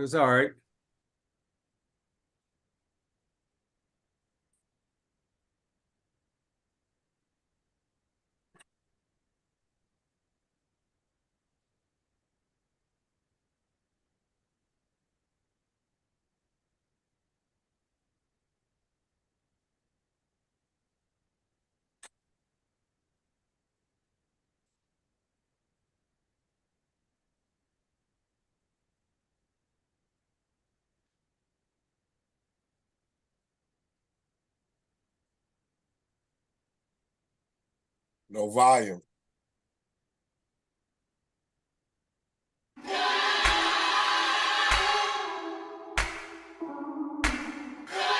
It's all right. No volume.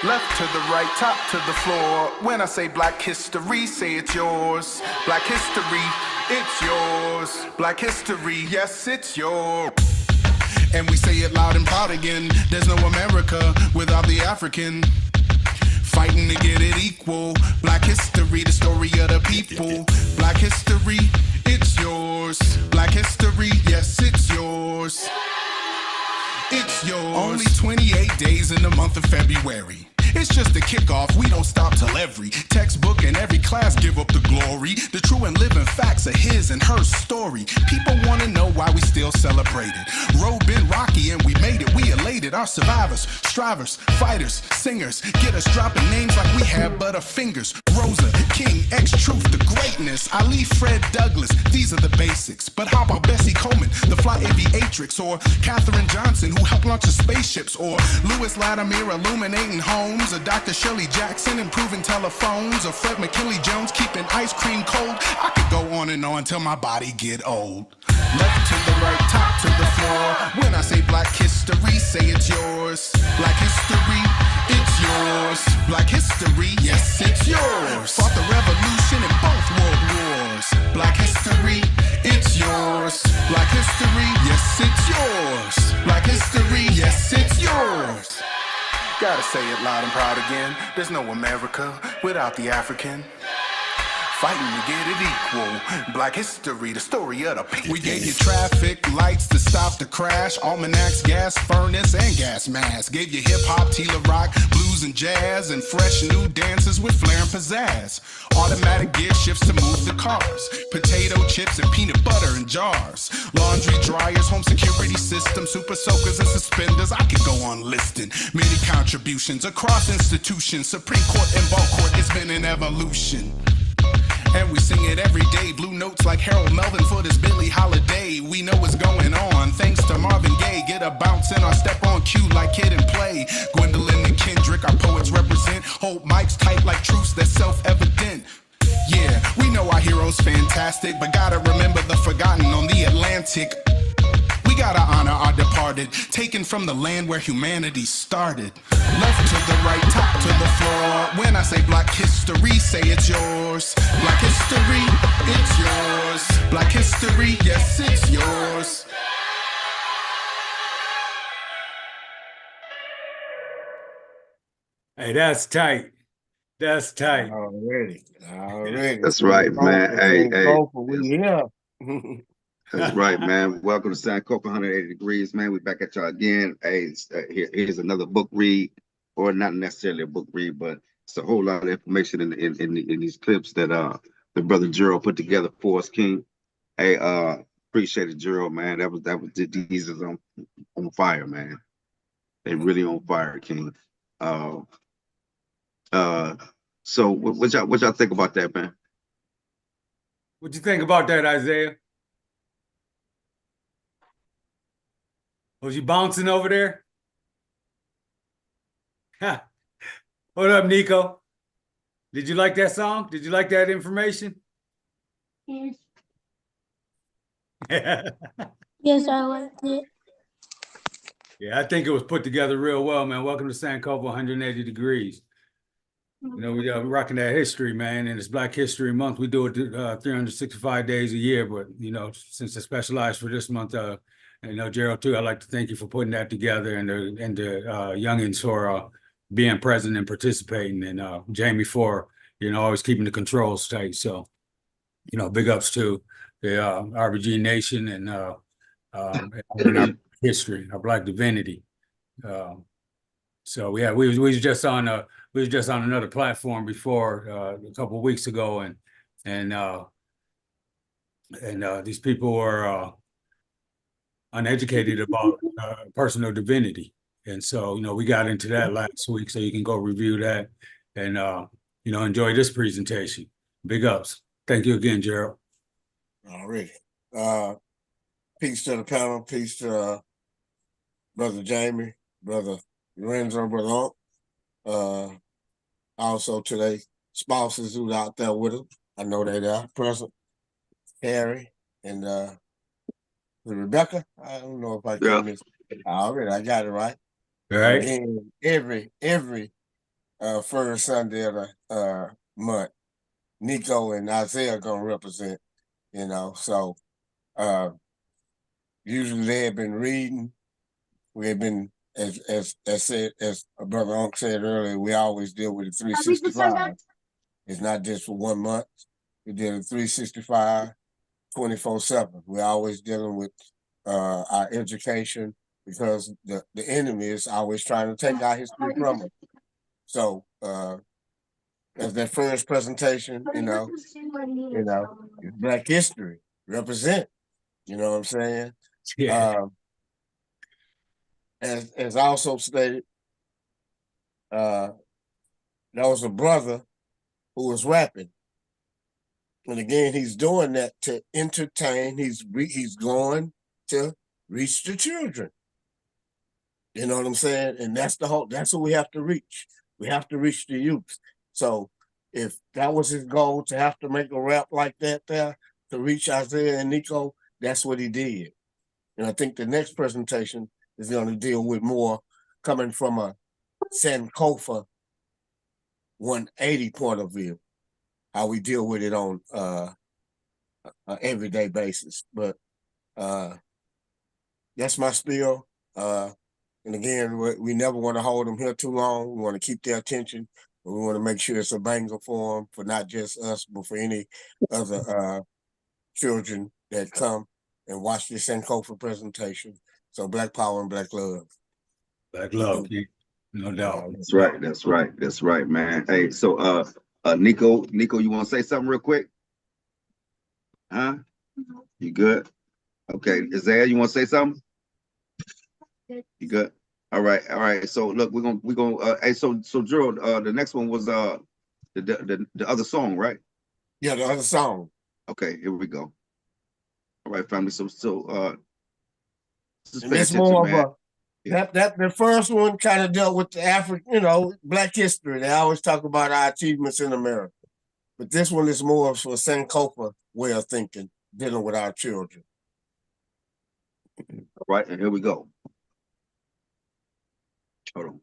Left to the right, top to the floor. When I say Black history, say it's yours. Black history, it's yours. Black history, yes, it's yours. And we say it loud and proud again. There's no America without the African. Fighting to get it equal. Black history, the story of the people. Black history, it's yours. Black history, yes, it's yours. It's yours. Only 28 days in the month of February. It's just a kickoff, we don't stop till every textbook and every class give up the glory. The true and living facts of his and her story. People want to know why we still celebrate it. Road been rocky and we made it, we elated. Our survivors, strivers, fighters, singers get us dropping names like we have butterfingers. Rosa, King, X-Truth, the greatness. Ali, Fred Douglass, these are the basics. But how about Bessie Coleman, the fly aviatrix? Or Katherine Johnson, who helped launch the spaceships? Or Lewis Latimer illuminating homes? Or Dr. Shirley Jackson improving telephones? Or Fred McKinley Jones keeping ice cream cold? I could go on and on till my body get old. Left to the right, top to the floor. When I say Black history, say it's yours. Black history, it's yours. Black history, yes, it's yours. Fought the revolution in both world wars. Black history, it's yours. Black history, yes, it's yours. Black history, yes, it's yours. Gotta say it loud and proud again. There's no America without the African. Fighting to get it equal. Black history, the story of the people. We gave you traffic lights to stop the crash. Almanacs, gas furnace, and gas mask. Gave you hip-hop, Tila rock, blues and jazz, and fresh new dances with flair and pizzazz. Automatic gear shifts to move the cars. Potato chips and peanut butter in jars. Laundry dryers, home security systems, super soakers and suspenders. I could go on listing many contributions across institutions. Supreme Court and ball court, it's been an evolution. And we sing it every day. Blue notes like Harold Melvin for this Billie Holiday. We know what's going on. Thanks to Marvin Gaye. Get a bounce in our step on cue like Kid and Play. Gwendolyn and Kendrick, our poets represent. Hold mics tight like truths that's self-evident. Yeah, we know our heroes fantastic, but gotta remember the forgotten on the Atlantic. We gotta honor our departed, taken from the land where humanity started. Left to the right, top to the floor. When I say Black history, say it's yours. Black history, it's yours. Black history, yes, it's yours. Hey, that's tight. That's tight. Already. That's right, man. Hey. Yeah. That's right, man. Welcome to Sankofa 180 Degrees, man. We're back at y'all again. Hey, here's another book read, or not necessarily a book read, but it's a whole lot of information in these clips that the brother Gerald put together for us, King. Hey, appreciate it, Gerald, man. These is on fire, man. They really on fire, King. So what y'all think about that, man? What you think about that, Isaiah? Was you bouncing over there? Ha. What up, Nico? Did you like that song? Did you like that information? Yes. Yeah, Yes, I liked it. I think it was put together real well, man. Welcome to Sankofa 180 Degrees. You know, we're rocking that history, man, and it's Black History Month. We do it 365 days a year, but, you know, since it's specialized for this month, you know, Gerald, too, I'd like to thank you for putting that together, and the youngins for being present and participating, and Jamie for, you know, always keeping the controls tight. So, you know, big ups to the RBG Nation and our history, our Black divinity. So yeah, we was just on another platform before a couple of weeks ago, and these people were uneducated about personal divinity, and so we got into that last week. So you can go review that and enjoy this presentation. Big ups. Thank you again, Gerald. Already. Peace to the panel. Peace to Brother Jamie, Brother Lorenzo, Brother Unc. Also to their spouses who's out there with them. I know they are present. Harry and Rebecca. I don't know if I can miss. Already, I got it right. All right. Again, every first Sunday of the month, Nico and Isaiah are gonna represent. So usually they have been reading. We have been, as Brother Unc said earlier, we always deal with the 365. It's not just for 1 month. We deal with 365, 24/7. We're always dealing with our education because the enemy is always trying to take our history from us. So as that first presentation, it's Black history represent. You know what I'm saying? Yeah. As also stated, there was a brother who was rapping, and again, he's doing that to entertain. He's going to reach the children. You know what I'm saying? And that's what we have to reach. We have to reach the youth. So if that was his goal, to have to make a rap like that there to reach Isaiah and Nico, that's what he did. And I think the next presentation is going to deal with more coming from a Sankofa 180 point of view, how we deal with it on an everyday basis. But that's my spiel. And again, we never want to hold them here too long. We want to keep their attention. But we want to make sure it's a banger for them, for not just us, but for any other children that come and watch this Sankofa presentation. So Black Power and Black Love. Black love, no doubt. That's right, man. Hey, so Nico, you want to say something real quick? Huh? You good? Okay, Isaiah, you want to say something? You good? All right. So look, we're gonna. Hey, so Gerald, the next one was the other song, right? Yeah, the other song. Okay, here we go. All right, family. So and it's more of that the first one kind of dealt with the African, Black history. They always talk about our achievements in America, but this one is more for Sankofa way of thinking, dealing with our children. All right, and here we go. Hold on.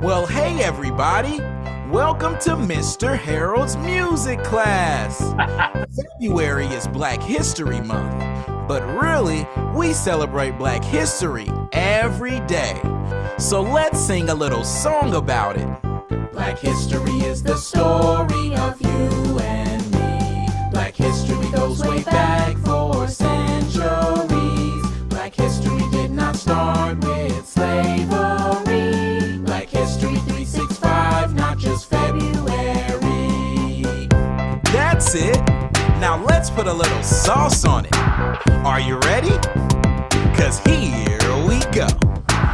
Well, hey everybody! Welcome to Mr. Harold's music class. February is Black History Month, but really, we celebrate Black history every day. So let's sing a little song about it. Black history is the story of you and me. Black history goes way back for centuries. Black history did not start with slavery. Black history 365, not just February. That's it. Now let's put a little sauce on it. Are you ready? 'Cause here we go.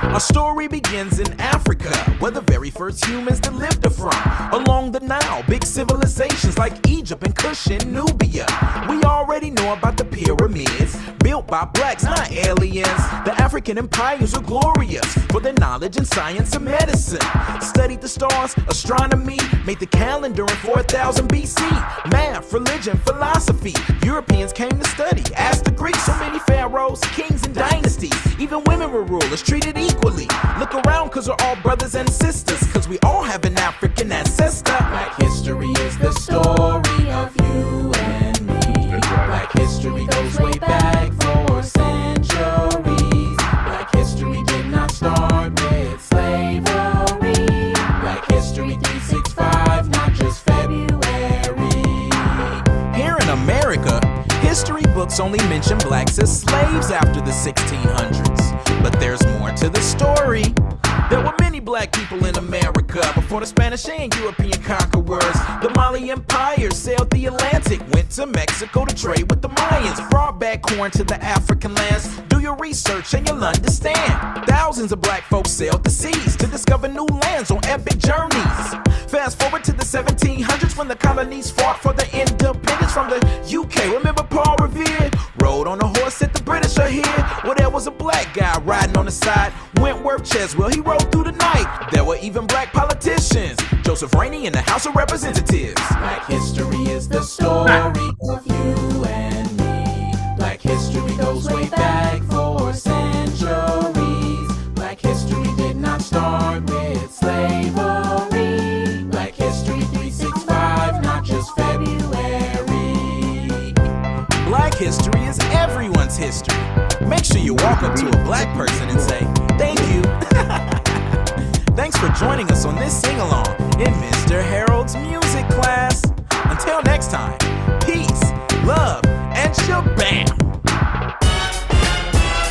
Our story begins in Africa, where the very first humans that lived are from. Along the Nile, big civilizations like Egypt and Kush and Nubia. We already know about the pyramids, built by blacks, not aliens. The African empires are glorious for their knowledge in science and medicine. Studied the stars, astronomy, made the calendar in 4000 BC. Math, religion, philosophy, Europeans came to study. Ask the Greeks, so many pharaohs, kings, and dynasties. Even women were rulers, treated equally. Look around, 'cause we're all brothers and sisters, 'cause we all have an African ancestor. Black history is the story of you and me. Black history goes way back books only mention blacks as slaves after the 1600s. But there's more to the story. There were many black people in America before the Spanish and European conquerors. The Mali Empire sailed the Atlantic, went to Mexico to trade with the Mayans, brought back corn to the African lands. Do your research and you'll understand. Thousands of black folks sailed the seas to discover new lands on epic journeys. Fast forward to the 1700s when the colonies fought for the independence from the UK. Remember Paul Revere? Rode on a horse that the British are here. Well, there was a black guy riding on the side, Wentworth Cheswell. He rode through the night. There were even black politicians, Joseph Rainey in the House of Representatives. Black history is the story of you and me. Black history goes way back for centuries. Black history did not start with slavery. Black history 365, not just February. Black history is everyone's history. Make sure you walk up to a black person and say, thank you. Thanks for joining us on this sing-along in Mr. Harold's music class. Until next time, peace, love, and shabam.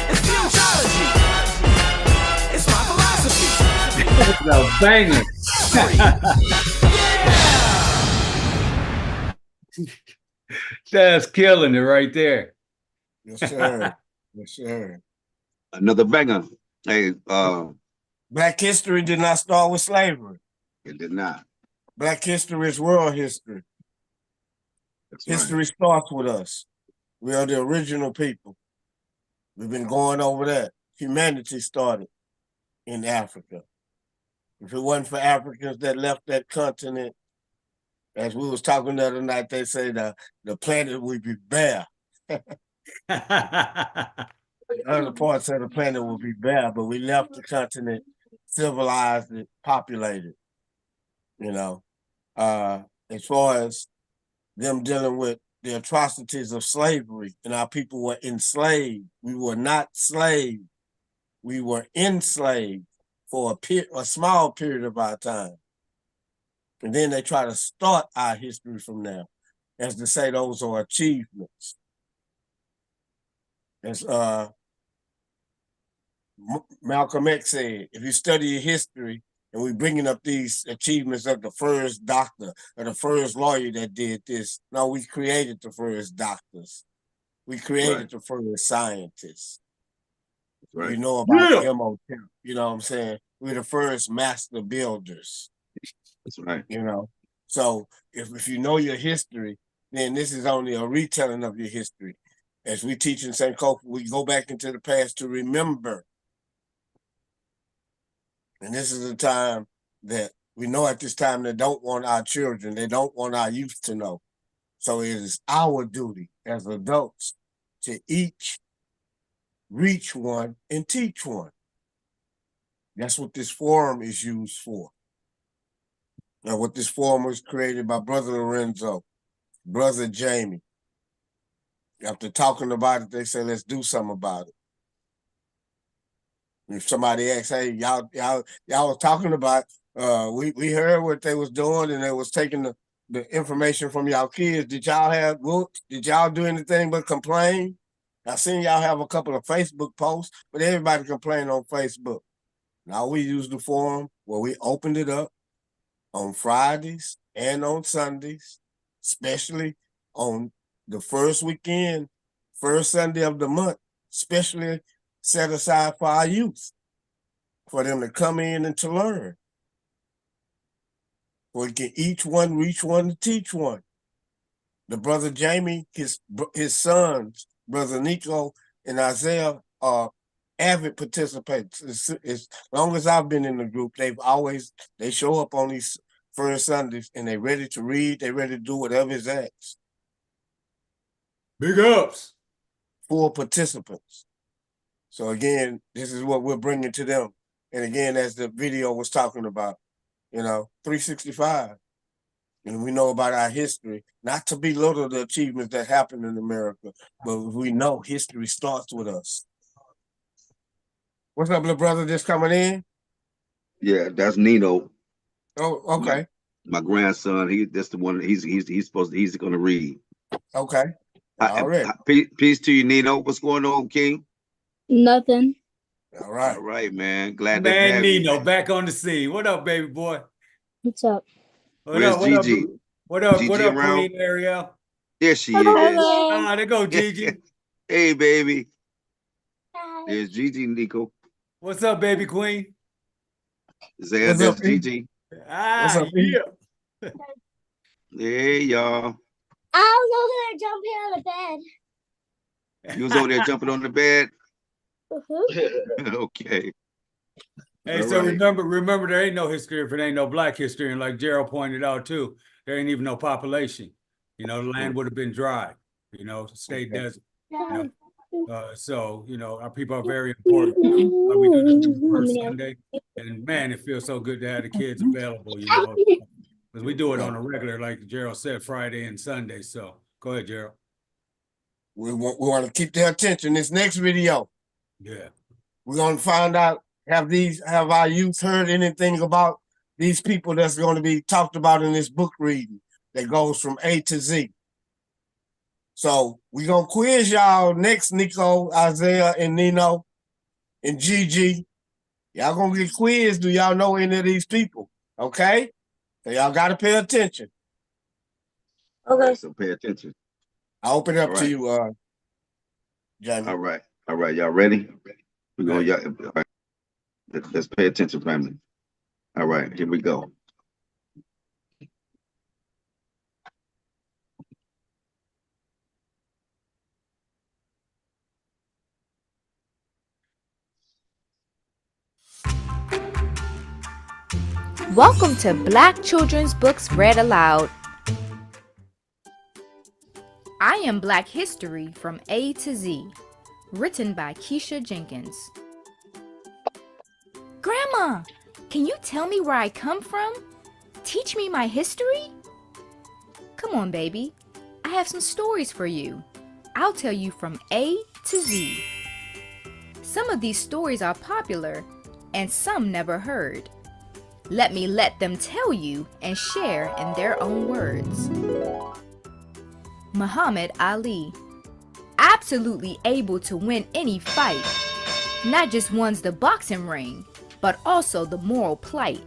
It's futurology. It's my philosophy. It's a banger. That's killing it right there. Yes, sir. Yes, sir. Another banger. Hey, Black history did not start with slavery. it did not. Black history is world history. That's right. History starts with us. We are the original people. We've been going over that. Humanity started in Africa. If it wasn't for Africans that left that continent, as we was talking the other night, they say the planet would be bare. Other parts of the planet would be bare, but we left the continent, civilized it, populated. You know, as far as them dealing with the atrocities of slavery, and our people were enslaved. We were not slaves. We were enslaved for a small period of our time. And then they try to start our history from there, as to say those are achievements. As Malcolm X said, if you study your history, and we're bringing up these achievements of the first doctor or the first lawyer that did this. No, we created the first doctors. We created the first scientists. Right. We know about M.O.T. You know what I'm saying? We're the first master builders. That's right. You know, so if you know your history, then this is only a retelling of your history. As we teach in Sankofa, we go back into the past to remember. And this is a time that we know at this time they don't want our children, they don't want our youth to know. So it is our duty as adults to each reach one and teach one. That's what this forum is used for. Now, what this forum was created by Brother Lorenzo, Brother Jamie. After talking about it, they say, let's do something about it. If somebody asks, hey, y'all was talking about, we heard what they was doing and they was taking the information from y'all kids. Did y'all do anything but complain? I seen y'all have a couple of Facebook posts, but everybody complained on Facebook. Now we use the forum where we opened it up on Fridays and on Sundays, especially on the first weekend, first Sunday of the month, especially set aside for our youth, for them to come in and to learn. We can each one reach one to teach one. The Brother Jamie, his sons, Brother Nico and Isaiah, are avid participants. As long as I've been in the group, they show up on these first Sundays and they're ready to read, they're ready to do whatever is asked. Big ups. Full participants. So again, this is what we're bringing to them. And again, as the video was talking about, 365. And we know about our history, not to belittle the achievements that happened in America, but we know history starts with us. What's up, little brother, just coming in? Yeah, that's Nino. Oh, okay. My grandson, that's the one he's gonna read. Okay. Already. Peace to you, Nino. What's going on, King? Nothing. All right. All right, man. Glad to Man, have you. Nino, back on the scene. What up, baby boy? What's up? What Where's up? What up? Gigi? What up? What Gigi up, around? Queen Ariel? There she is. Hello. Ah, there go Gigi. Hey, baby. Hi. There's Gigi, Nico. What's up, baby queen? Zaya, What's there's up, E? Gigi. Ah, up, E? yeah. Hey, y'all. I was over there jumping on the bed. You was over there jumping on the bed? Uh-huh. Okay. Hey, All so right. remember, there ain't no history if it ain't no Black history, and like Gerald pointed out too, there ain't even no population. You know, the land would have been dry. You know, stayed desert. You know, so you know, our people are very important. Like we do the first Sunday, and man, it feels so good to have the kids available. You know, because we do it on a regular, like Gerald said, Friday and Sunday. So go ahead, Gerald. We want to keep their attention. This next video, Yeah. we're gonna find out, have our youth heard anything about these people that's going to be talked about in this book reading that goes from A to Z. So we're gonna quiz y'all next, Nico, Isaiah, and Nino, and Gigi. Y'all gonna get quizzed. Do y'all know any of these people? Okay? So y'all gotta pay attention. Okay. So pay attention. I open it up All to right. you, Jamie. All right. All right. Y'all ready? We're going, y'all. All right. Let's pay attention, family. All right. Here we go. Welcome to Black Children's Books Read Aloud. I Am Black History from A to Z, written by Keisha Jenkins. Grandma, can you tell me where I come from? Teach me my history? Come on, baby. I have some stories for you. I'll tell you from A to Z. Some of these stories are popular, and some never heard. Let me let them tell you and share in their own words. Muhammad Ali. Absolutely able to win any fight. Not just one's the boxing ring, but also the moral plight.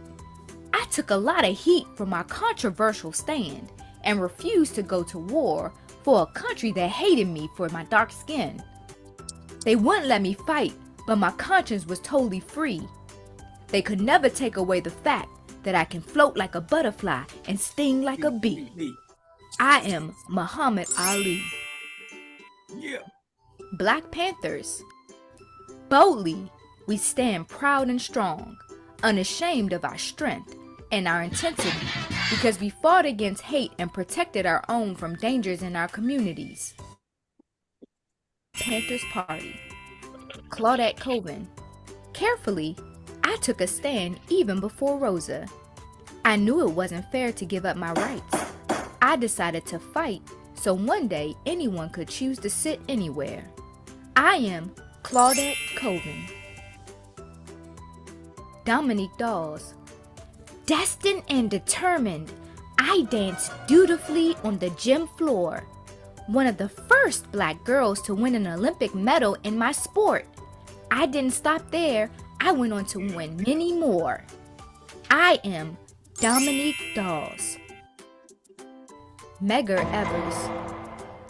I took a lot of heat for my controversial stand and refused to go to war for a country that hated me for my dark skin. They wouldn't let me fight, but my conscience was totally free. They could never take away the fact that I can float like a butterfly and sting like a bee. I am Muhammad Ali. Yeah. Black Panthers. Boldly, we stand proud and strong, unashamed of our strength and our intensity, because we fought against hate and protected our own from dangers in our communities. Panthers Party. Claudette Colvin. Carefully, I took a stand even before Rosa. I knew it wasn't fair to give up my rights. I decided to fight so one day anyone could choose to sit anywhere. I am Claudette Colvin. Dominique Dawes. Destined and determined, I danced dutifully on the gym floor. One of the first Black girls to win an Olympic medal in my sport. I didn't stop there. I went on to win many more. I am Dominique Dawes. Medgar Evers.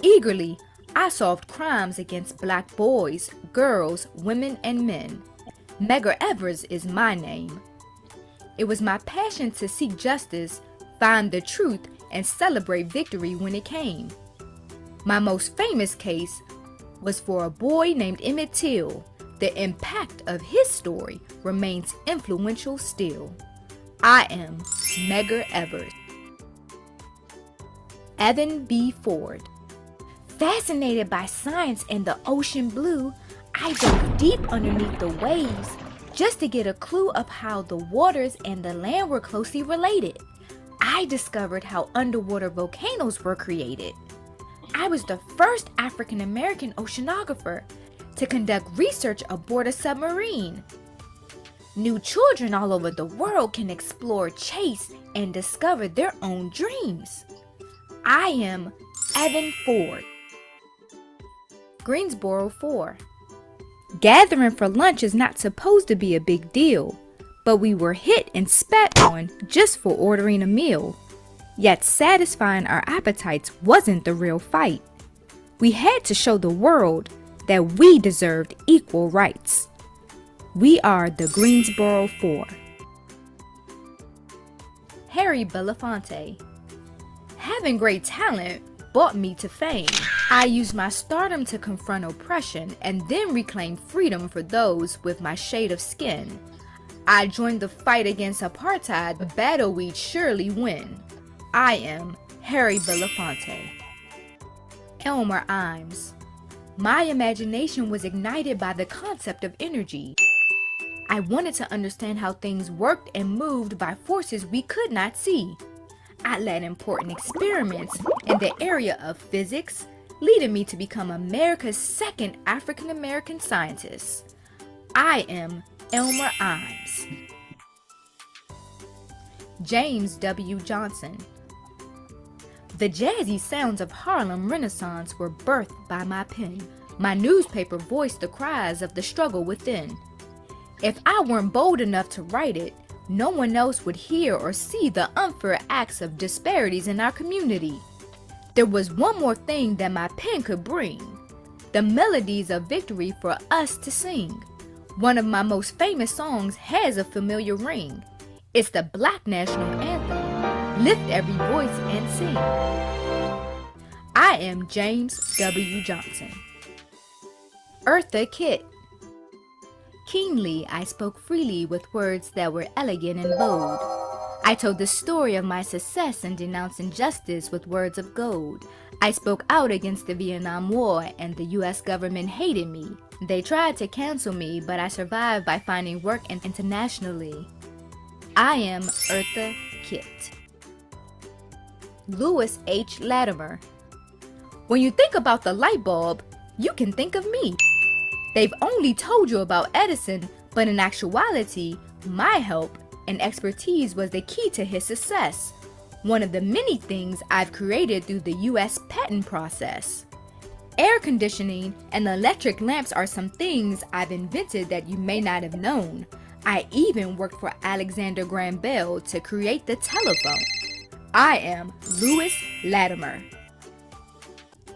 Eagerly, I solved crimes against Black boys, girls, women, and men. Medgar Evers is my name. It was my passion to seek justice, find the truth, and celebrate victory when it came. My most famous case was for a boy named Emmett Till. The impact of his story remains influential still. I am Medgar Evers. Evan B. Ford. Fascinated by science and the ocean blue, I dove deep underneath the waves just to get a clue of how the waters and the land were closely related. I discovered how underwater volcanoes were created. I was the first African American oceanographer to conduct research aboard a submarine. New children all over the world can explore, chase, and discover their own dreams. I am Evan Ford. Greensboro 4. Gathering for lunch is not supposed to be a big deal, but we were hit and spat on just for ordering a meal. Yet satisfying our appetites wasn't the real fight. We had to show the world that we deserved equal rights. We are the Greensboro 4. Harry Belafonte. Having great talent brought me to fame. I used my stardom to confront oppression and then reclaim freedom for those with my shade of skin. I joined the fight against apartheid, a battle we'd surely win. I am Harry Belafonte. Elmer Imes. My imagination was ignited by the concept of energy. I wanted to understand how things worked and moved by forces we could not see. I led important experiments in the area of physics, leading me to become America's second African American scientist. I am Elmer Imes. James W. Johnson. The jazzy sounds of Harlem Renaissance were birthed by my pen. My newspaper voiced the cries of the struggle within. If I weren't bold enough to write it, no one else would hear or see the unfair acts of disparities in our community. There was one more thing that my pen could bring: the melodies of victory for us to sing. One of my most famous songs has a familiar ring. It's the Black National Anthem. Lift every voice and sing. I am James W. Johnson. Eartha Kitt. Keenly, I spoke freely with words that were elegant and bold. I told the story of my success and denounced injustice with words of gold. I spoke out against the Vietnam War and the U.S. government hated me. They tried to cancel me, but I survived by finding work internationally. I am Eartha Kitt. Lewis H. Latimer. When you think about the light bulb, you can think of me. They've only told you about Edison, but in actuality, my help and expertise was the key to his success. One of the many things I've created through the U.S. patent process. Air conditioning and electric lamps are some things I've invented that you may not have known. I even worked for Alexander Graham Bell to create the telephone. I am Lewis Latimer.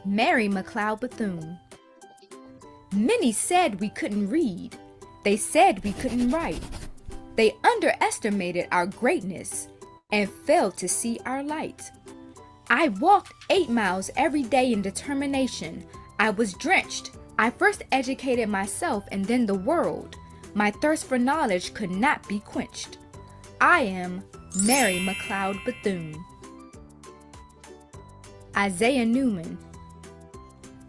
Mary McLeod Bethune. Many said we couldn't read. They said we couldn't write. They underestimated our greatness and failed to see our light. I walked 8 miles every day in determination. I was drenched. I first educated myself and then the world. My thirst for knowledge could not be quenched. I am Mary McLeod Bethune. Isaiah Newman.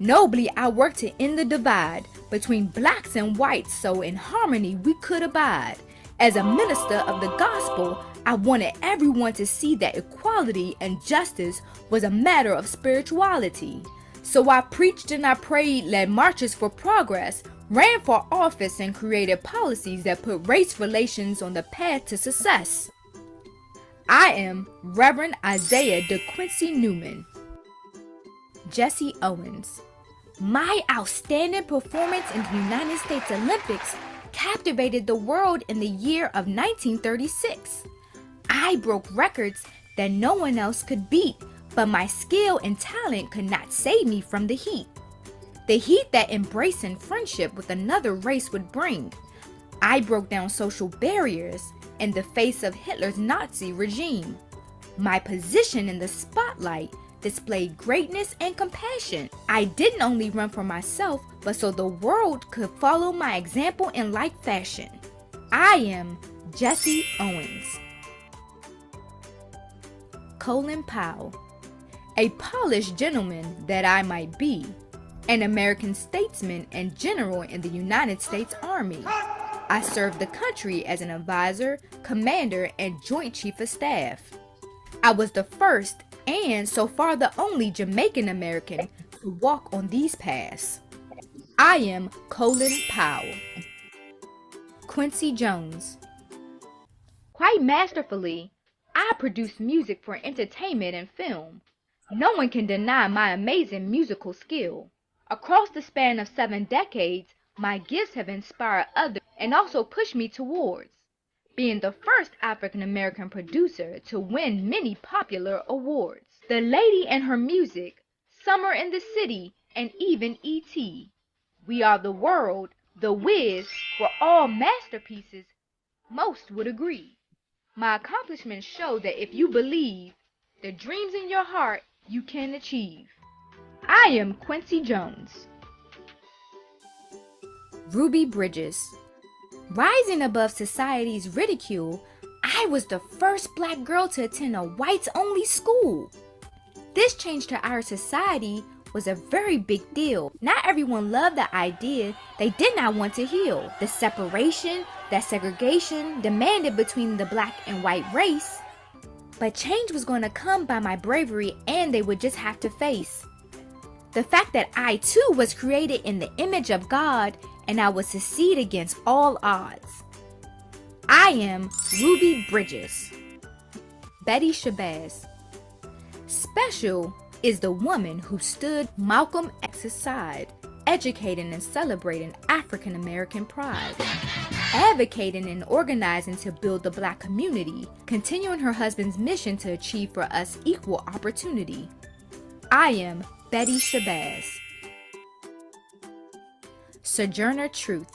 Nobly I worked to end the divide between blacks and whites so in harmony we could abide. As a minister of the gospel, I wanted everyone to see that equality and justice was a matter of spirituality. So I preached and I prayed, led marches for progress, ran for office and created policies that put race relations on the path to success. I am Reverend Isaiah DeQuincy Newman. Jesse Owens. My outstanding performance in the United States Olympics captivated the world in the year of 1936. I broke records that no one else could beat, but my skill and talent could not save me from the heat. The heat that embracing friendship with another race would bring. I broke down social barriers in the face of Hitler's Nazi regime. My position in the spotlight displayed greatness and compassion. I didn't only run for myself, but so the world could follow my example in like fashion. I am Jesse Owens. Colin Powell. A polished gentleman that I might be, an American statesman and general in the United States Army. I served the country as an advisor, commander, and Joint Chief of Staff. I was the first and so far the only Jamaican American to walk on these paths. I am Colin Powell. Quincy Jones. Quite masterfully, I produce music for entertainment and film. No one can deny my amazing musical skill. Across the span of 7 decades, my gifts have inspired others and also pushed me towards being the first African American producer to win many popular awards. The Lady and Her Music, Summer in the City, and even E.T. We Are the World, The Wiz were all masterpieces, most would agree. My accomplishments show that if you believe, the dreams in your heart you can achieve. I am Quincy Jones. Ruby Bridges. Rising above society's ridicule, I was the first black girl to attend a whites-only school. This change to our society was a very big deal. Not everyone loved the idea. They did not want to heal the separation that segregation demanded between the black and white race. But change was going to come by my bravery, and they would just have to face the fact that I too was created in the image of God, and I would succeed against all odds. I am Ruby Bridges. Betty Shabazz. Special is the woman who stood Malcolm X's side, educating and celebrating African American pride, advocating and organizing to build the black community, continuing her husband's mission to achieve for us equal opportunity. I am Betty Shabazz. Sojourner Truth.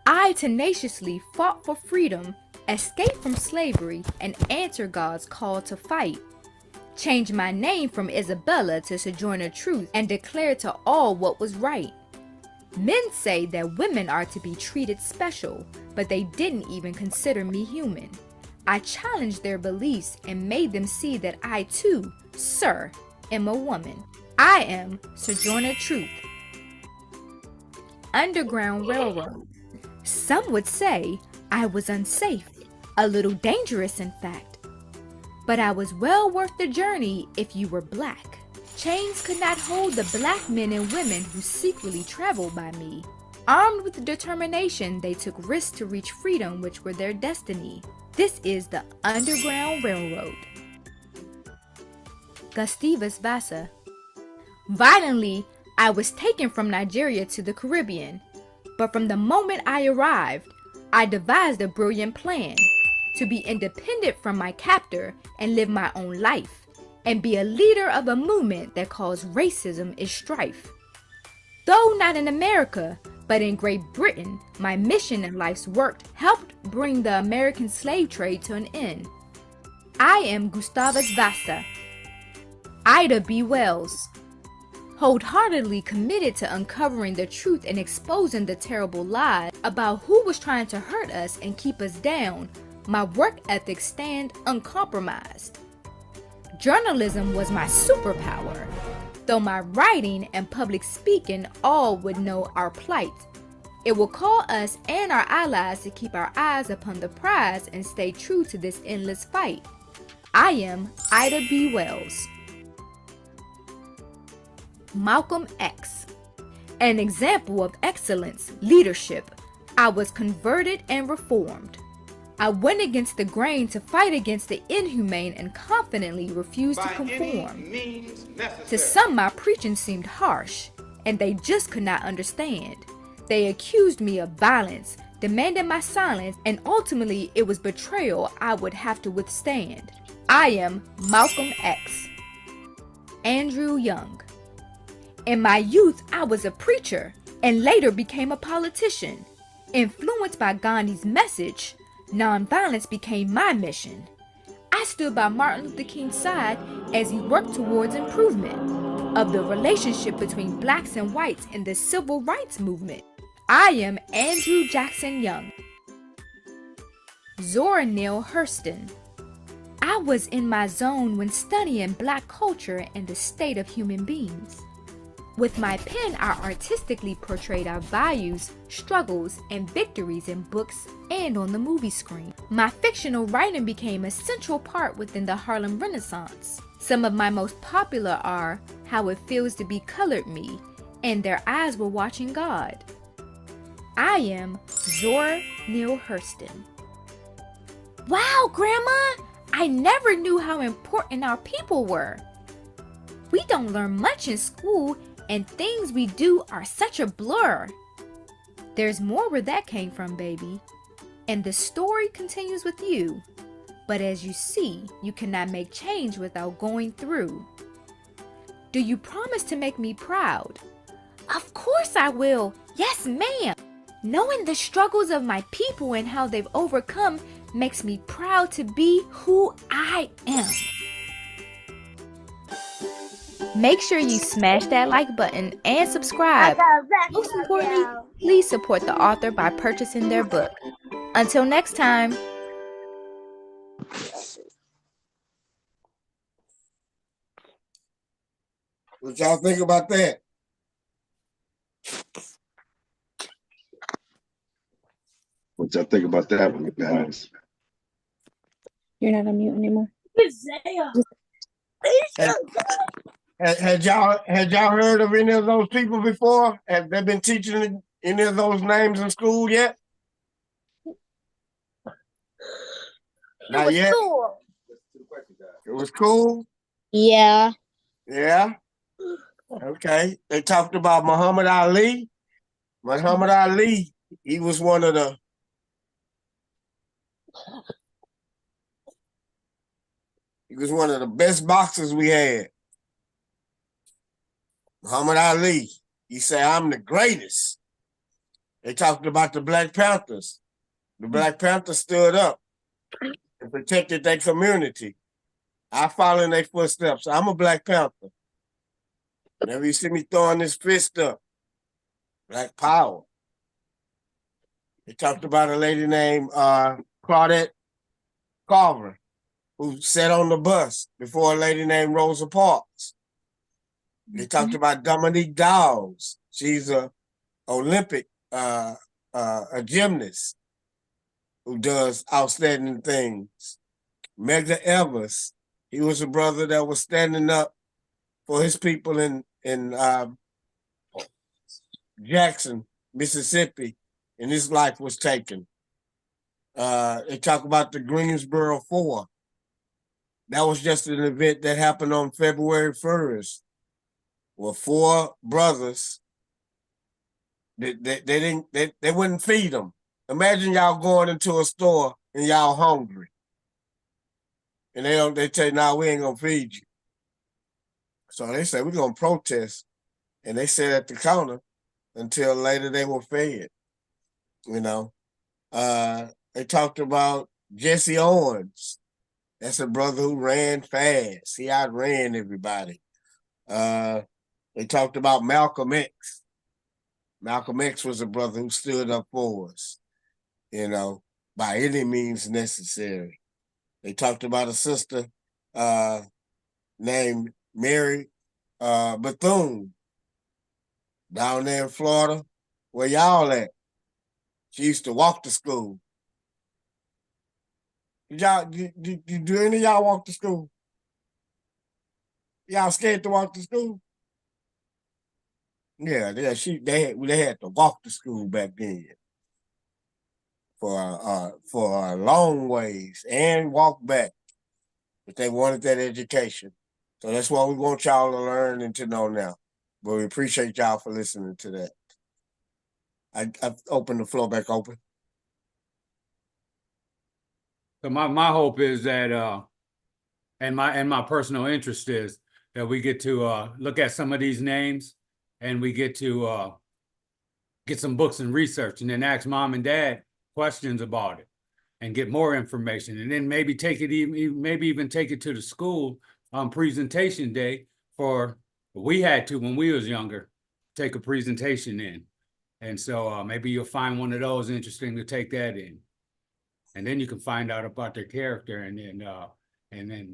I tenaciously fought for freedom, escaped from slavery, and answered God's call to fight. Changed my name from Isabella to Sojourner Truth and declared to all what was right. Men say that women are to be treated special, but they didn't even consider me human. I challenged their beliefs and made them see that I too, sir, am a woman. I am Sojourner Truth. Underground Railroad. Some would say I was unsafe, a little dangerous in fact. But I was well worth the journey if you were black. Chains could not hold the black men and women who secretly traveled by me. Armed with determination, they took risks to reach freedom, which were their destiny. This is the Underground Railroad. Gustavus Vassa. Violently, I was taken from Nigeria to the Caribbean, but from the moment I arrived, I devised a brilliant plan to be independent from my captor and live my own life, and be a leader of a movement that caused racism is strife. Though not in America, but in Great Britain, my mission in life's work helped bring the American slave trade to an end. I am Gustavus Vassa. Ida B. Wells. Wholeheartedly committed to uncovering the truth and exposing the terrible lies about who was trying to hurt us and keep us down, my work ethic stand uncompromised. Journalism was my superpower, though my writing and public speaking all would know our plight. It will call us and our allies to keep our eyes upon the prize and stay true to this endless fight. I am Ida B. Wells. Malcolm X. An example of excellence, leadership. I was converted and reformed. I went against the grain to fight against the inhumane and confidently refused to conform. To some, my preaching seemed harsh, and they just could not understand. They accused me of violence, demanded my silence, and ultimately it was betrayal I would have to withstand. I am Malcolm X. Andrew Young. In my youth, I was a preacher and later became a politician. Influenced by Gandhi's message, nonviolence became my mission. I stood by Martin Luther King's side as he worked towards improvement of the relationship between blacks and whites in the civil rights movement. I am Andrew Jackson Young. Zora Neale Hurston. I was in my zone when studying black culture and the state of human beings. With my pen, I artistically portrayed our values, struggles, and victories in books and on the movie screen. My fictional writing became a central part within the Harlem Renaissance. Some of my most popular are How It Feels to Be Colored Me and Their Eyes Were Watching God. I am Zora Neale Hurston. Wow, Grandma! I never knew how important our people were. We don't learn much in school, and things we do are such a blur. There's more where that came from, baby. And the story continues with you. But as you see, you cannot make change without going through. Do you promise to make me proud? Of course I will. Yes, ma'am. Knowing the struggles of my people and how they've overcome makes me proud to be who I am. Make sure you smash that like button and subscribe. Most importantly, please support the author by purchasing their book. Until next time. What y'all think about that? What y'all think about that one, guys? You're not on mute anymore. Had y'all heard of any of those people before? Have they been teaching any of those names in school yet? Not yet. Cool. It was cool. Yeah. Yeah. Okay. They talked about Muhammad Ali. Muhammad Ali, he was one of the best boxers we had. Muhammad Ali, he said, I'm the greatest. They talked about the Black Panthers. The Black Panthers stood up and protected their community. I follow in their footsteps. I'm a Black Panther. Whenever you see me throwing this fist up, Black Power. They talked about a lady named Claudette Carver, who sat on the bus before a lady named Rosa Parks. They talked about Dominique Dawes. She's a Olympic a gymnast who does outstanding things. Medgar Evers, he was a brother that was standing up for his people in Jackson, Mississippi, and his life was taken. They talk about the Greensboro Four. That was just an event that happened on February 1st, where four brothers, they wouldn't feed them. Imagine y'all going into a store and y'all hungry, and they tell you, "Nah, we ain't gonna feed you." So they said, "We're gonna protest," and they sat at the counter until later they were fed. You know, they talked about Jesse Owens. That's a brother who ran fast. He outran everybody. They talked about Malcolm X. Malcolm X was a brother who stood up for us, you know, by any means necessary. They talked about a sister named Mary Bethune down there in Florida. Where y'all at? She used to walk to school. Do any of y'all walk to school? Y'all scared to walk to school? Yeah, they had to walk to school back then for a long ways and walk back, but they wanted that education. So that's what we want y'all to learn and to know now. But we appreciate y'all for listening to that. I've opened the floor back open. So my hope is that and my personal interest is that we get to look at some of these names and we get to get some books and research, and then ask mom and dad questions about it and get more information, and then maybe even take it to the school on presentation day. We had to, when we was younger, take a presentation in, and so maybe you'll find one of those interesting to take that in, and then you can find out about their character and then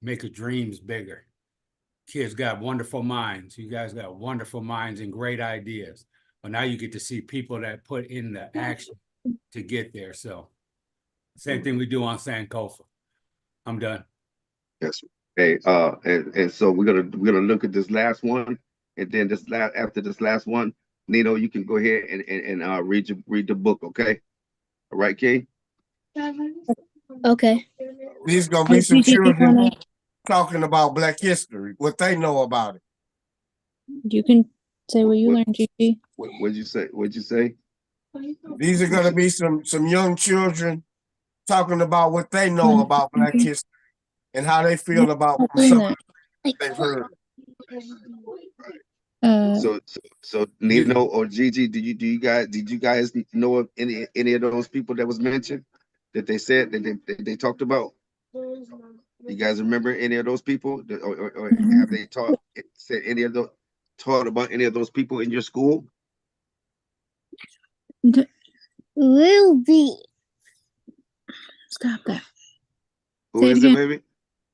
make your dreams bigger. Kids got wonderful minds. You guys got wonderful minds and great ideas. But now you get to see people that put in the action to get there. So same thing we do on Sankofa. I'm done. Yes. Hey, and so we're gonna look at this last one, and then after this last one, Nino, you can go ahead and read the book, okay? All right, Kay? Okay. These gonna be some children talking about Black history, what they know about it. You can say what you What- learned, Gigi. What'd you say? What'd you say? These are gonna be some young children talking about what they know about Black history and how they feel about something they've heard. So Nino or Gigi, did you guys know of any of those people that was mentioned that they said that they talked about? You guys remember any of those people, or have they taught about any of those people in your school? Ruby. Stop that. Who Say it is it, again. baby?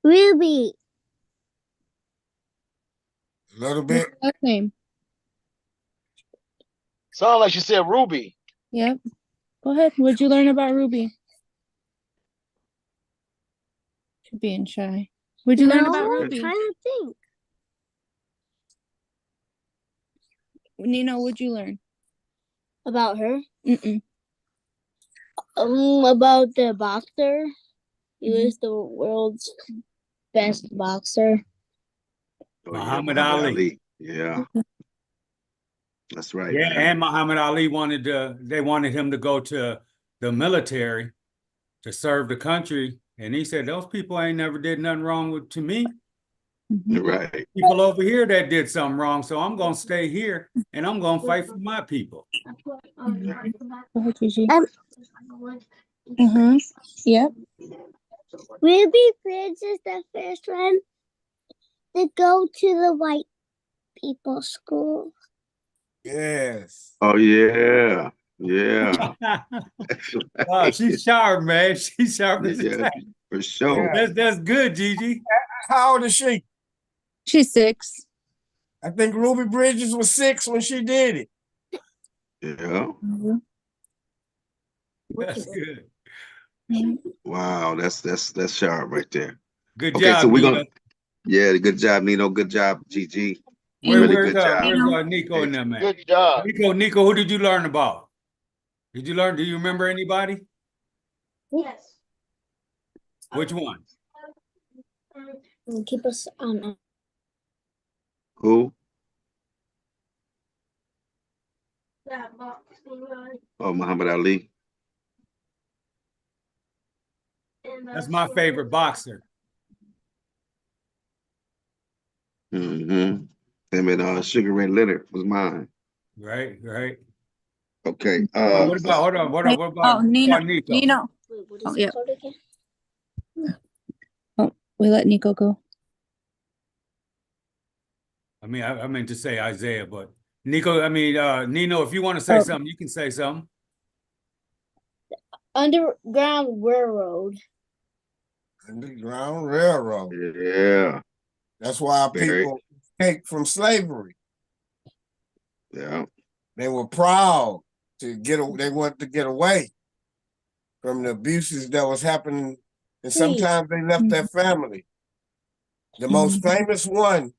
Ruby. A little bit. Last name. Sound like she said Ruby. Yep. Go ahead. What'd you learn about Ruby? She's being shy. What'd you learn about I'm Ruby? trying to think. Nino, what'd you learn? About her. Mm-mm. About the boxer. He was the world's best boxer. Oh, Muhammad Ali. Yeah, that's right. Yeah, man. and Muhammad Ali they wanted him to go to the military to serve the country. And he said, those people ain't never did nothing wrong to me. Right. People over here that did something wrong. So I'm going to stay here and I'm going to fight for my people. Go ahead, Gigi. Yep. Ruby Bridge is the first one to go to the white people school. Yes. Oh yeah, yeah. Oh, she's sharp, man. She's sharp as a Yeah, tack. for sure. Yeah. That's good, Gigi. How old is she? She's 6. I think Ruby Bridges was 6 when she did it. Yeah. That's good. Wow, that's sharp right there. Good Okay, job, so we're Nino. gonna good job, Nino. Good job, Gigi. Where's Really good job. Nico and them at? Good job. Nico, who did you learn about? Do you remember anybody? Yes. Which one? Keep us on. Who? That boxing run. Oh, Muhammad Ali. That's my favorite boxer. Mm-hmm. Him and Sugar Ray Leonard was mine. Right. Okay. What about what about Nino. Nico? Nino. Wait, what is Oh, it yeah. called again? Oh, we let Nico go. I mean, I meant to say Isaiah, but Nino, if you want to say something, you can say something. Underground Railroad. Underground Railroad. Yeah. That's why Very. people escaped from slavery. Yeah. They were proud to they wanted to get away from the abuses that was happening. And sometimes they left their family. The most famous one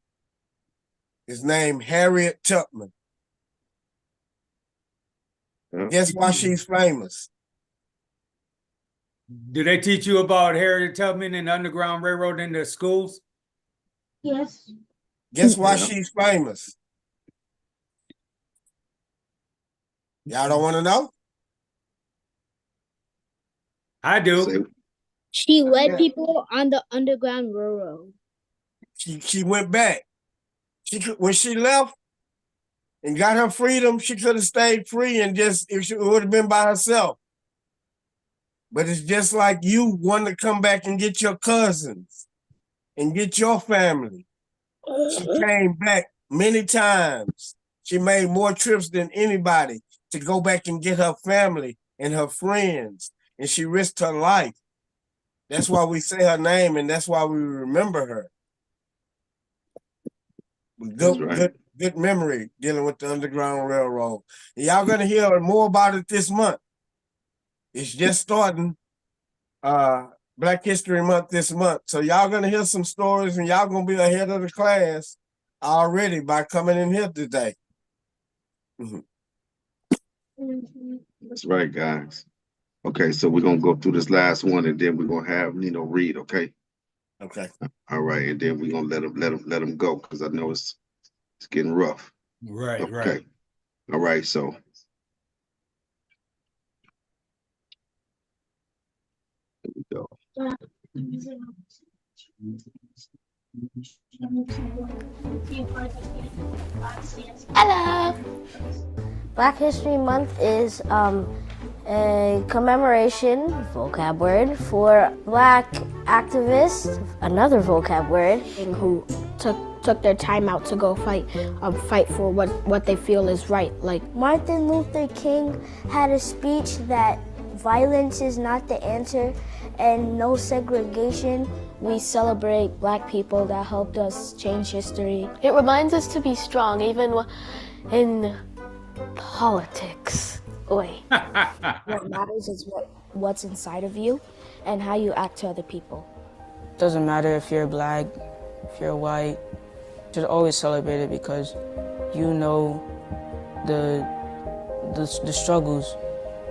is named Harriet Tubman. Yeah. Guess why she's famous? Did they teach you about Harriet Tubman and the Underground Railroad in the schools? Yes. Guess why Yeah. she's famous? Y'all don't want to know? I do. Say, She led people on the Underground Railroad. She went back. When she left and got her freedom, she could have stayed free and it would have been by herself. But it's just like you want to come back and get your cousins and get your family. She came back many times. She made more trips than anybody to go back and get her family and her friends. And she risked her life. That's why we say her name and that's why we remember her. Good memory dealing with the Underground Railroad. And y'all gonna hear more about it this month. It's just starting Black History Month this month. So y'all gonna hear some stories and y'all gonna be ahead of the class already by coming in here today. that's right, guys. Okay, so we're gonna go through this last one and then we're gonna have Nino read, okay? Okay. All right, and then we're gonna let him go because I know It's getting rough. Right, Okay. right. All right, so here we go. Hello. Black History Month is a commemoration vocab word for Black activists, another vocab word, who took their time out to go fight for what they feel is right. Like Martin Luther King had a speech that violence is not the answer and no segregation. We celebrate Black people that helped us change history. It reminds us to be strong, even in politics. What matters is what's inside of you and how you act to other people. Doesn't matter if you're Black, if you're white, you should always celebrate it because you know the struggles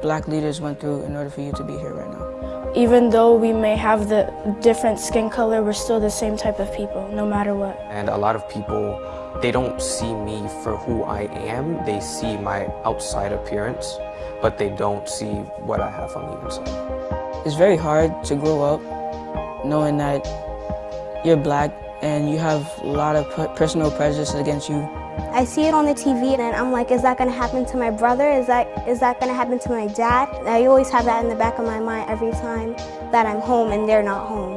Black leaders went through in order for you to be here right now. Even though we may have the different skin color, we're still the same type of people, no matter what. And a lot of people, they don't see me for who I am. They see my outside appearance, but they don't see what I have on the inside. It's very hard to grow up knowing that you're Black and you have a lot of personal prejudice against you. I see it on the TV and I'm like, is that gonna happen to my brother? Is that gonna happen to my dad? I always have that in the back of my mind every time that I'm home and they're not home.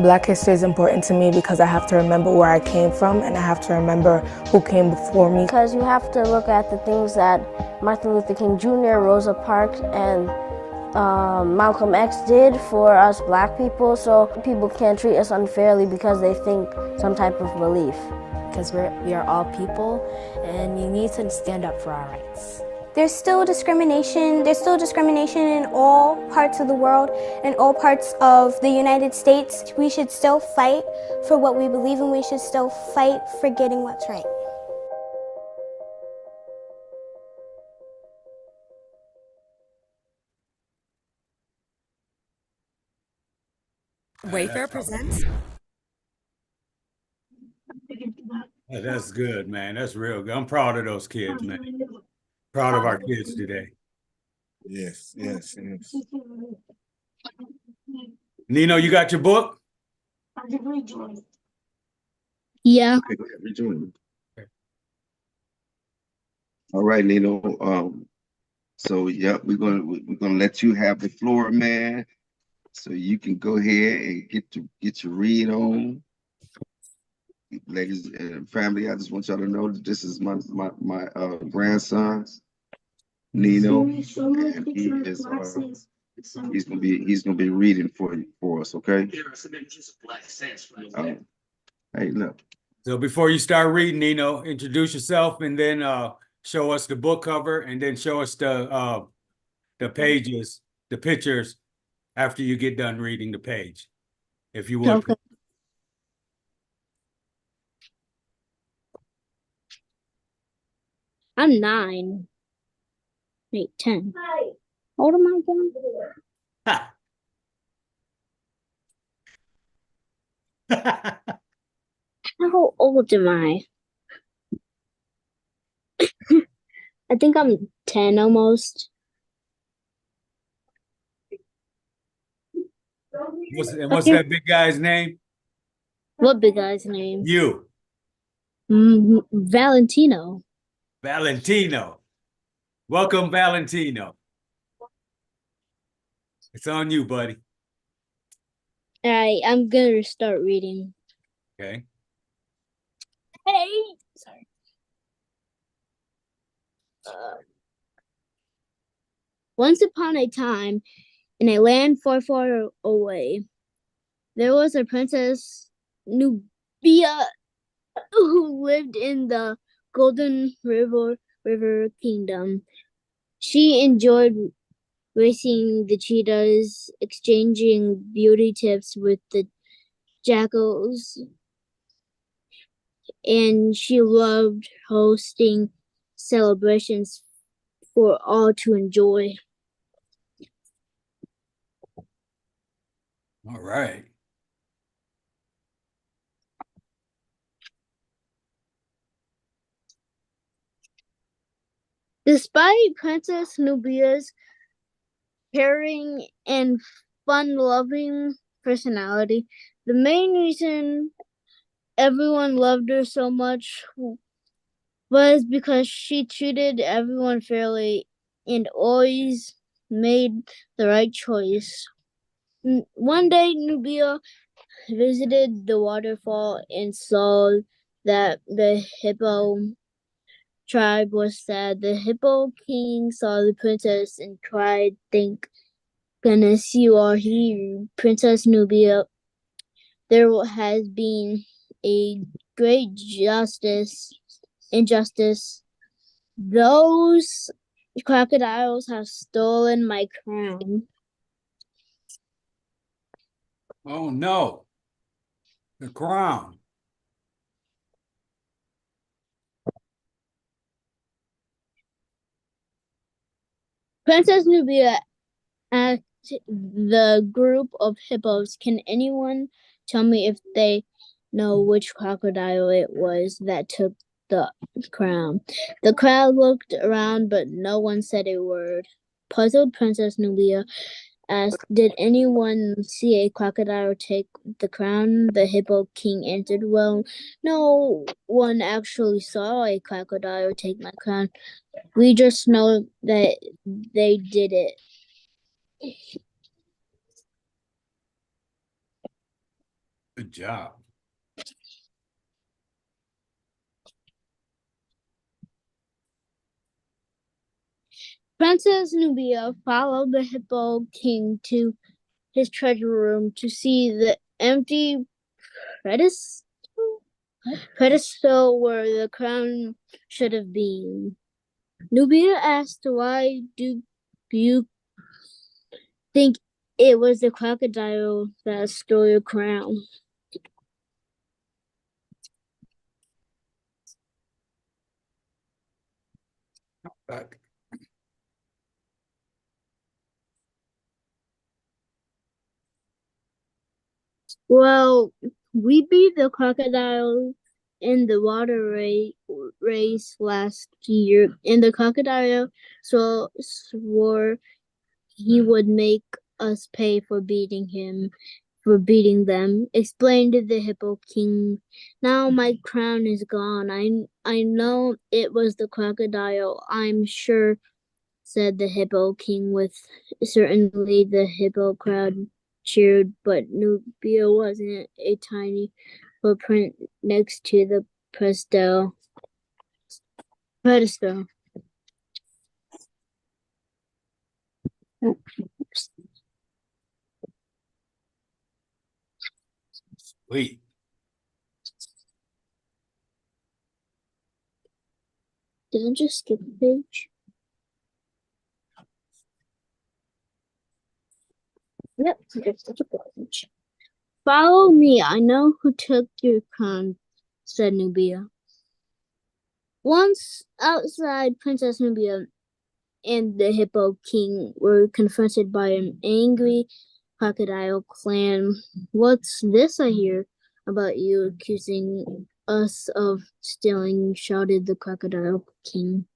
Black history is important to me because I have to remember where I came from and I have to remember who came before me. Because you have to look at the things that Martin Luther King Jr., Rosa Parks, and Malcolm X did for us Black people, so people can't treat us unfairly because they think some type of belief. Because we are all people, and you need to stand up for our rights. There's still discrimination. There's still discrimination in all parts of the world, in all parts of the United States. We should still fight for what we believe in. We should still fight for getting what's right. Wayfair presents. That's good, man. That's real good. I'm proud of those kids, man. Proud of our kids today. Yes, yes, yes. Nino, you got your book? Yeah. Okay, go ahead, rejoin. All right, Nino. So yeah, we're gonna let you have the floor, man. So you can go ahead and get your read on. Ladies and family, I just want y'all to know that this is my grandson, Nino, and he is he's gonna be reading for us, okay? Hey, look. So before you start reading, Nino, introduce yourself and then show us the book cover and then show us the pages, the pictures after you get done reading the page, if you would. Okay. I'm 9. Wait, 10. How old am I again? How old am I? I think I'm 10 almost. What's that big guy's name? What big guy's name? You. Valentino. Valentino. Welcome, Valentino. It's on you, buddy. All right, I'm gonna start reading. Okay. Hey! Sorry. Once upon a time, in a land far, far away, there was a princess Nubia who lived in the Golden River Kingdom. She enjoyed racing the cheetahs, exchanging beauty tips with the jackals, and she loved hosting celebrations for all to enjoy. All right. Despite Princess Nubia's caring and fun-loving personality, the main reason everyone loved her so much was because she treated everyone fairly and always made the right choice. One day, Nubia visited the waterfall and saw that the hippo tribe was sad. The hippo king saw the princess and cried, "Thank goodness you are here, Princess Nubia. There has been a great injustice. Those crocodiles have stolen my crown." Oh no, the crown. Princess Nubia asked the group of hippos, "Can anyone tell me if they know which crocodile it was that took the crown?" The crowd looked around, but no one said a word. Puzzled, Princess Nubia asked, "Did anyone see a crocodile take the crown?" The hippo king answered, "Well, no one actually saw a crocodile take my crown. We just know that they did it." Good job. Princess Nubia followed the hippo king to his treasure room to see the empty pedestal where the crown should have been. Nubia asked, "Why do you think it was the crocodile that stole your crown?" Back. "Well, we beat the crocodile in the water race last year, and the crocodile swore he would make us pay for beating them," explained the hippo king. "Now my crown is gone. I know it was the crocodile, I'm sure," said the hippo king with certainly. The hippo crowd cheered, but Nubia wasn't a tiny footprint next to the pedestal. Sweet. Did I just skip a page? Yep, there's such a page. "Follow me, I know who took your crown," said Nubia. Once outside, Princess Nubia and the hippo king were confronted by an angry crocodile clan. "What's this I hear about you accusing us of stealing?" shouted the crocodile king.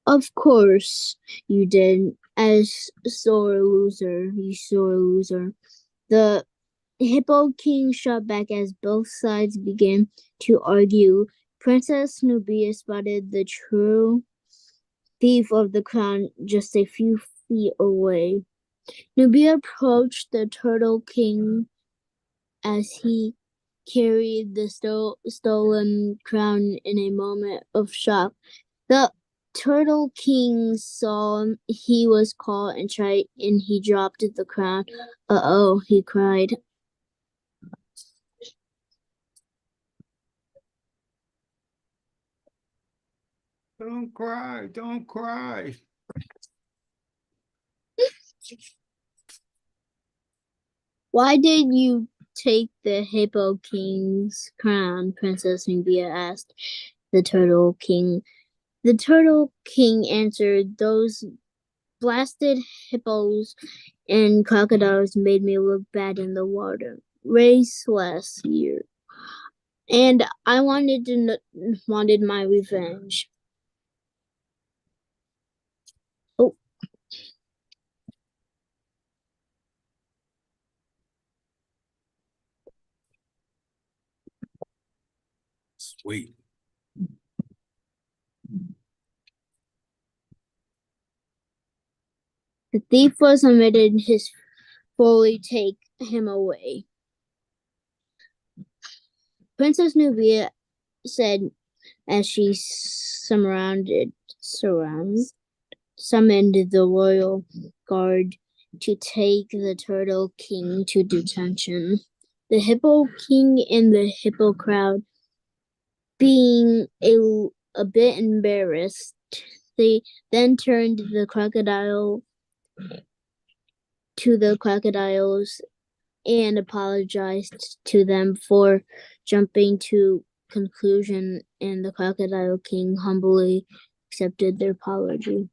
"Of course you did, as sore loser, you sore loser," the hippo king shot back as both sides began to argue. Princess Nubia spotted the true thief of the crown just a few feet away. Nubia approached the turtle king as he carried the stolen crown in a moment of shock. The turtle king saw he was caught and he dropped the crown. "Uh-oh," he cried. Don't cry, don't cry. "Why did you take the hippo king's crown?" Princess Nubia asked the turtle king. The turtle king answered, "Those blasted hippos and crocodiles made me look bad in the water race last year. And I wanted my revenge. Oh, Sweet. the thief was admitted his fully take him away. Princess Nubia said as she summoned the royal guard to take the turtle king to detention. The hippo king and the hippo crowd, being a bit embarrassed, they then turned to the crocodiles and apologized to them for jumping to conclusion, and the crocodile king humbly accepted their apology.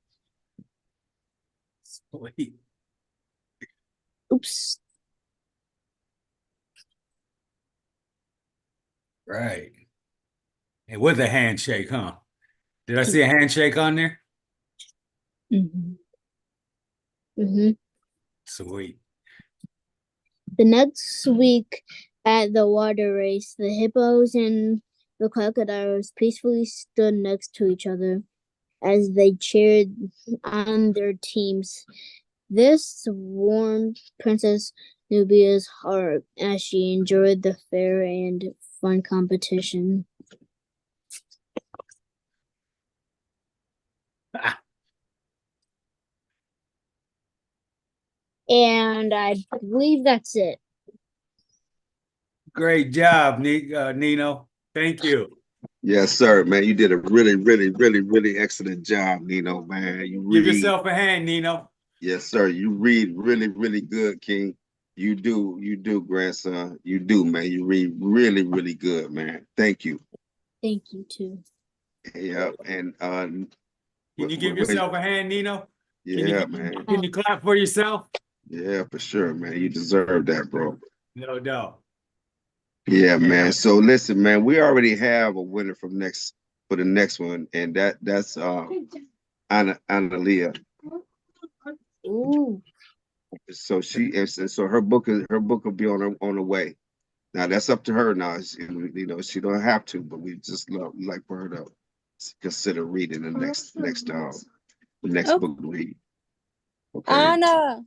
Sweet. Oops. Right. And with a handshake, huh? Did I see a handshake on there? Mm-hmm. Mm-hmm. Sweet. The next week at the water race, the hippos and the crocodiles peacefully stood next to each other as they cheered on their teams. This warmed Princess Nubia's heart as she enjoyed the fair and fun competition. And I believe that's it. Great job, Nino. Thank you. Yes, sir, man. You did a really, really, really, really excellent job, Nino, man. You Give read. yourself a hand, Nino. Yes, sir. You read really, really good, King. You do, grandson. You do, man. You read really, really good, man. Thank you. Thank you too. Yeah, and Can you give yourself a hand, Nino? yeah, man. Can you clap for yourself? Yeah, for sure, man. You deserve that, bro. No doubt. Yeah, man. So listen, man, we already have a winner for the next one, and that's Analia. Ooh. So so her book will be on the way. Now that's up to her. Now she don't have to, but we just like for her to consider reading the next book read. Okay. Anna.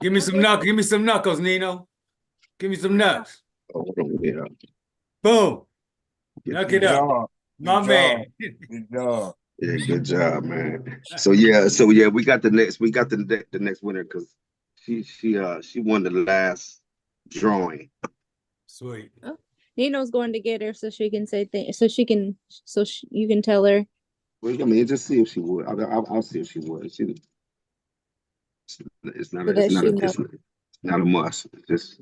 Give me some knuckles. Give me some knuckles, Nino. Give me some nuts. Oh, yeah. Boom. Knock it up. My man. Good job. Yeah, good job, man. So yeah, we got the next winner because she won the last drawing. Sweet. Oh, Nino's going to get her so she can say things. You can tell her. Well, I mean, just see if she would. I'll see if she would. It's not a must. Just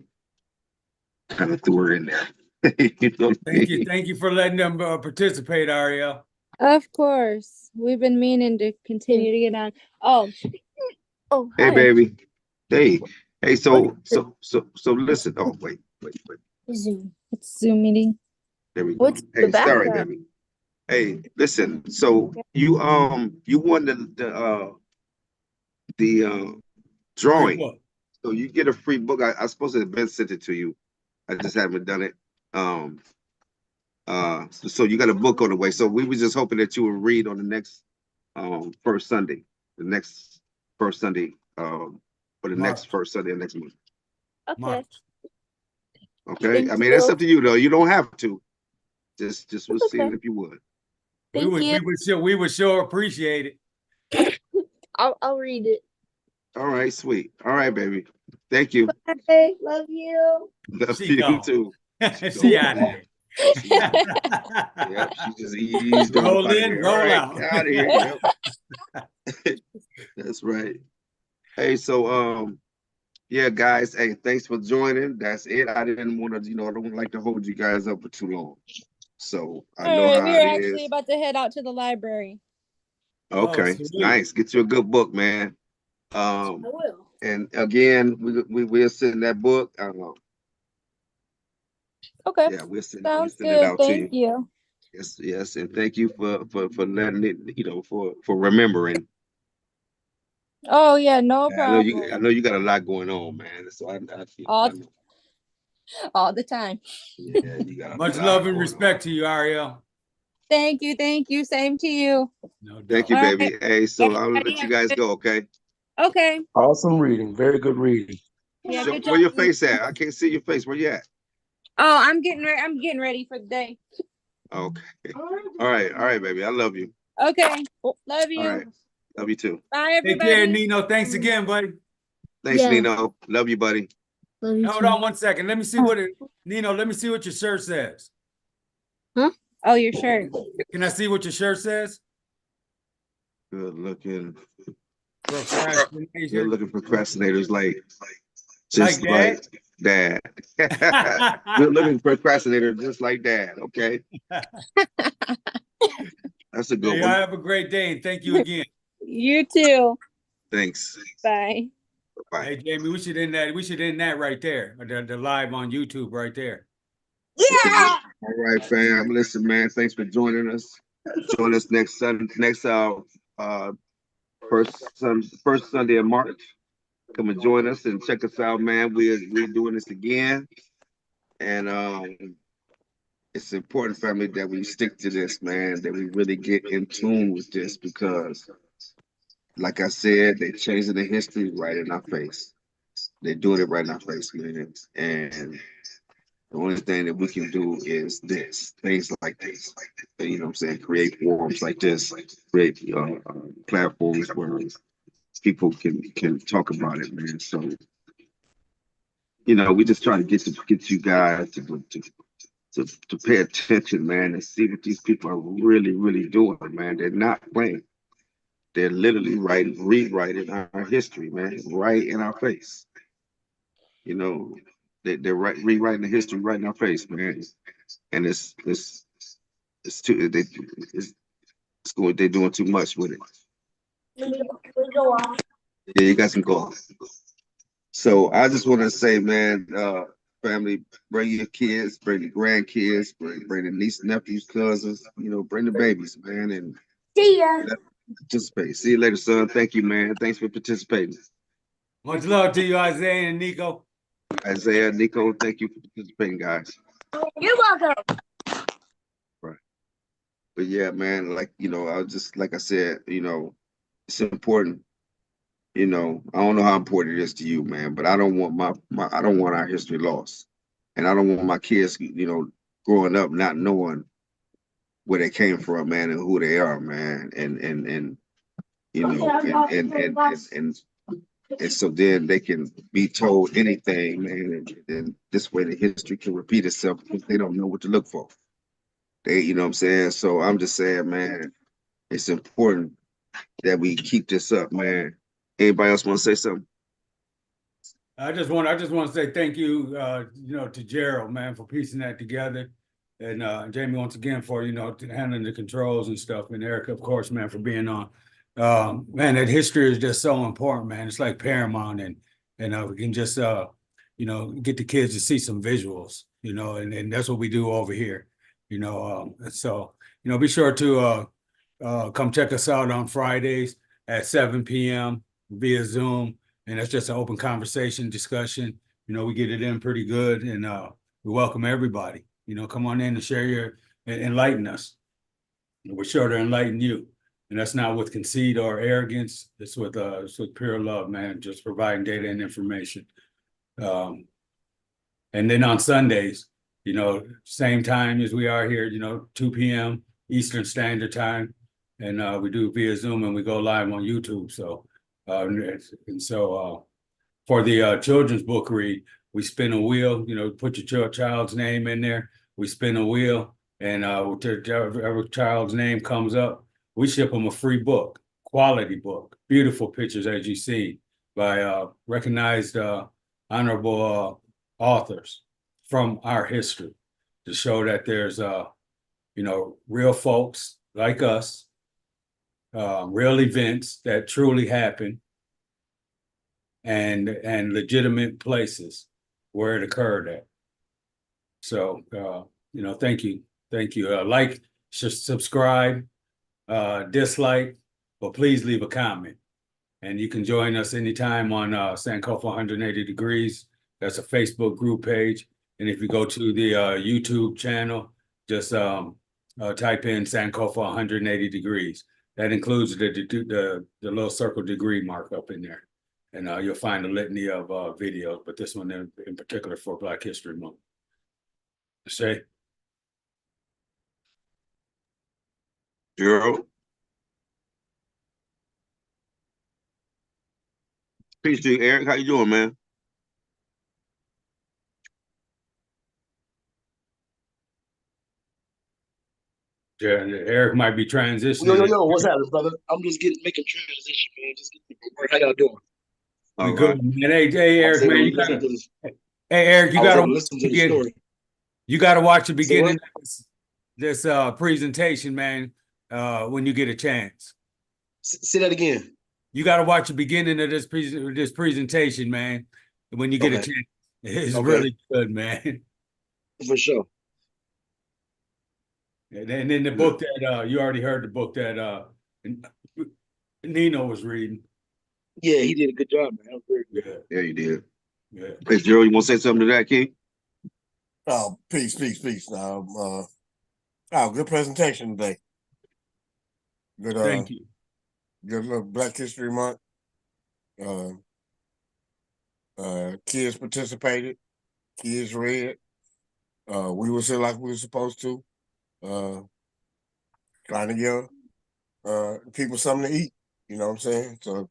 kind of threw her in there. You know what I mean? Thank you for letting them participate, Ariel. Of course, we've been meaning to continue to get on. Oh, Hey, hi. baby. Hey. So listen. Oh, wait. Zoom. It's Zoom meeting. There we go. What's the Hey, sorry, background? baby. Hey, listen. So you won the Free drawing. book. So you get a free book. I supposed to have been sent it to you. I just haven't done it. So you got a book on the way. So we were just hoping that you would read on the next first Sunday. The next first Sunday, for the next first Sunday of next month. Okay. March. Okay. Thank I mean, that's you. up to you though. You don't have to. Just we'll see okay. if you would. We would sure appreciate it. I'll read it. All right, sweet. All right, baby. Thank you. Bye. Love you. Love She you gone. too. She out of there. Yep, she just eased Roll off out of in, here. roll All right, out. out of here. Yep. That's right. Hey, so yeah, guys. Hey, thanks for joining. That's it. I didn't want to, I don't like to hold you guys up for too long. So I know how We're it actually is. about to head out to the library. Okay, sweet. nice. Get you a good book, man. I will. And again, we'll send that book. I don't know. Okay. Yeah, we'll Sounds send it good. out to Thank you. you. Yes, yes, and thank you for letting it, for remembering. Oh yeah, no I problem. know you got a lot going on, man. So All I know. all the time. Yeah, you got a Much lot love and going on. respect to you, Ariel. Thank you. Thank you. Same to you. No Thank doubt. you, All right. baby. Hey, so I'll Everybody let you have guys a go, okay? okay. Awesome reading. Very good reading. Yeah, So good where job. your face at? I can't see your face. Where you at? Oh, I'm getting ready. I'm getting ready for the day. Okay. All right, baby. I love you. Okay. Love All you. right. Love you too. Bye, Take care, everybody. Nino. Thanks again, buddy. Thanks, Yeah. Nino. Love you, buddy. Love you Hold too. on 1 second. Let me see what it, Nino, let me see what your shirt says. Oh, your shirt. Can I see what your shirt says? Good looking. Good Procrastination. looking procrastinators like Like just that? like dad. Good looking procrastinator just like dad. Okay. That's a Hey, good y'all one. have a great day and thank you again. You too. Thanks. Bye. Bye. Hey, Jamie, we should end that right there. The live on YouTube right there. Yeah. All right, fam. Listen, man. Thanks for joining us. Join us next first Sunday of March. Come and join us and check us out, man. We're doing this again, and it's important, family, that we stick to this, man. That we really get in tune with this because, like I said, they're changing the history right in our face. They're doing it right in our face, man. And the only thing that we can do is things like this. You know what I'm saying? Create forums like this, create platforms where people can talk about it, man. So, we just try to get you guys to pay attention, man, and see what these people are really, really doing, man. They're not playing. They're literally rewriting our history, man, right in our face. You know, they're rewriting the history right in our face, man. And it's too it's going they're doing too much with it. Yeah, you guys can go. So I just want to say, man, family, bring your kids, bring the grandkids, bring the niece, nephews, cousins, bring the babies, man, and See ya. participate. See you later, son. Thank you, man. Thanks for participating. Much love to you, Isaiah and Nico. Isaiah, Nico, thank you for participating, guys. You're welcome. Right. But yeah, man, like I said, it's important. I don't know how important it is to you, man, but I don't want I don't want our history lost. And I don't want my kids, growing up not knowing where they came from, man, and who they are, man. And and so then they can be told anything, man, and this way the history can repeat itself because they don't know what to look for. You know what I'm saying? So I'm just saying, man, it's important that we keep this up, man. Anybody else want to say something? I just want to say thank you, to Gerald, man, for piecing that together. And Jamie, once again, for, handling the controls and stuff. And Erica, of course, man, for being on. Man, that history is just so important, man. It's like paramount. And we can just, get the kids to see some visuals, and that's what we do over here, So, be sure to come check us out on Fridays at 7 p.m. via Zoom. And that's just an open conversation, discussion. We get it in pretty good, and we welcome everybody. Come on in and share enlighten us. We're sure to enlighten you. And that's not with conceit or arrogance. It's with pure love, man, just providing data and information. And then on Sundays, same time as we are here, 2 p.m. Eastern Standard Time. And we do via Zoom and we go live on YouTube. So, for the children's book read, we spin a wheel, put your child's name in there. We spin a wheel, and whatever child's name comes up, we ship them a free book, quality book, beautiful pictures as you see by recognized honorable authors from our history to show that there's real folks like us, real events that truly happen, and legitimate places where it occurred at. So, thank you. Thank you. Like, subscribe, dislike, but please leave a comment. And you can join us anytime on Sankofa 180 Degrees. That's a Facebook group page. And if you go to the YouTube channel, just type in Sankofa 180 Degrees. That includes the little circle degree mark up in there. And you'll find a litany of videos, but this one in particular for Black History Month. Say, Gerald. Peace to you, Eric. How you doing, man? yeah, Eric might be Yo, transitioning. what's happening, brother? I'm just making transition, man. Just getting work. How y'all doing? We All good, right. man. Hey, I was Eric, man, able to you listen gotta. to this. Hey, Eric, you I was gotta able to watch listen the to the beginning. story. You gotta watch the Say beginning what? of this presentation, man. When you get a chance, Say that again. you gotta watch the beginning of this presentation, man. When you get a Okay. chance, it's Okay. really good, man. For sure. And then the book that you already heard the book that Nino was reading. Yeah, he did a good job, man. That was very good. Yeah, Yeah, you did. yeah. Hey, Gerald, you want to say something to that, King? Oh, peace. Good presentation today. Good, Thank you. good little Black History Month. Kids participated. Kids read. We was here like we were supposed to. Trying to give people something to eat. You know what I'm saying? So if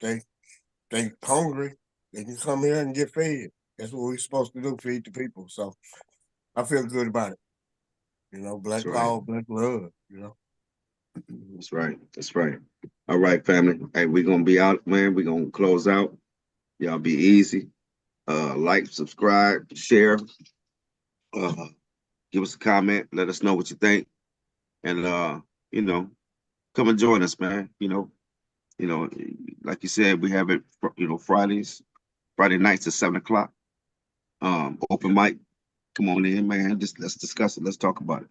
they hungry, they can come here and get fed. That's what we're supposed to do, feed the people. So I feel good about it. Black That's right. power, black love, That's right. That's right. All right, family. Hey, we're gonna be out, man. We're gonna close out. Y'all be easy. Like, subscribe, share. Give us a comment. Let us know what you think. And come and join us, man. Like you said, we have it, Friday nights at 7 o'clock. Open mic. Come on in, man. Just let's discuss it. Let's talk about it.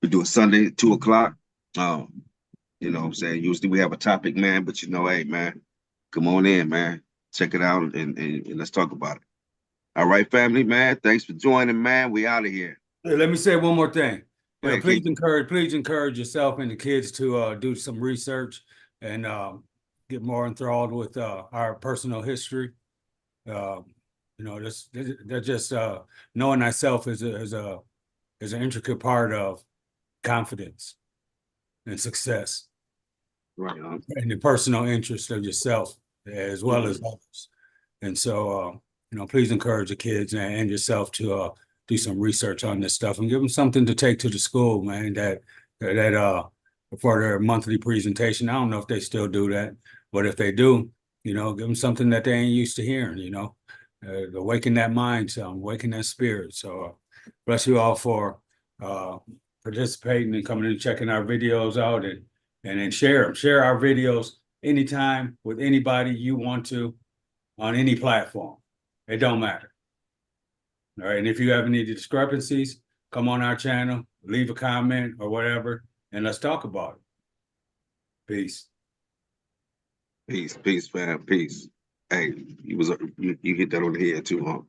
We do it Sunday at 2 o'clock. You know what I'm saying? Usually we have a topic, man, but hey, man, come on in, man. Check it out and let's talk about it. All right, family, man. Thanks for joining, man. We out of here. Hey, let me say one more thing. Hey, Please encourage yourself and the kids to do some research and get more enthralled with our personal history. That's just knowing thyself is an intricate part of confidence and success, Right. and the personal interest of yourself as well as others. And so, please encourage the kids and yourself to do some research on this stuff and give them something to take to the school, man. That for their monthly presentation. I don't know if they still do that, but if they do, give them something that they ain't used to hearing. Awaken that mind, awaken that spirit. So, bless you all for participating and coming and checking our videos out and then share them. Share our videos anytime with anybody you want to on any platform. It don't matter. All right. And if you have any discrepancies, come on our channel, leave a comment or whatever, and let's talk about it. Peace. Peace, fam. Peace. Hey, you hit that on the head too, huh?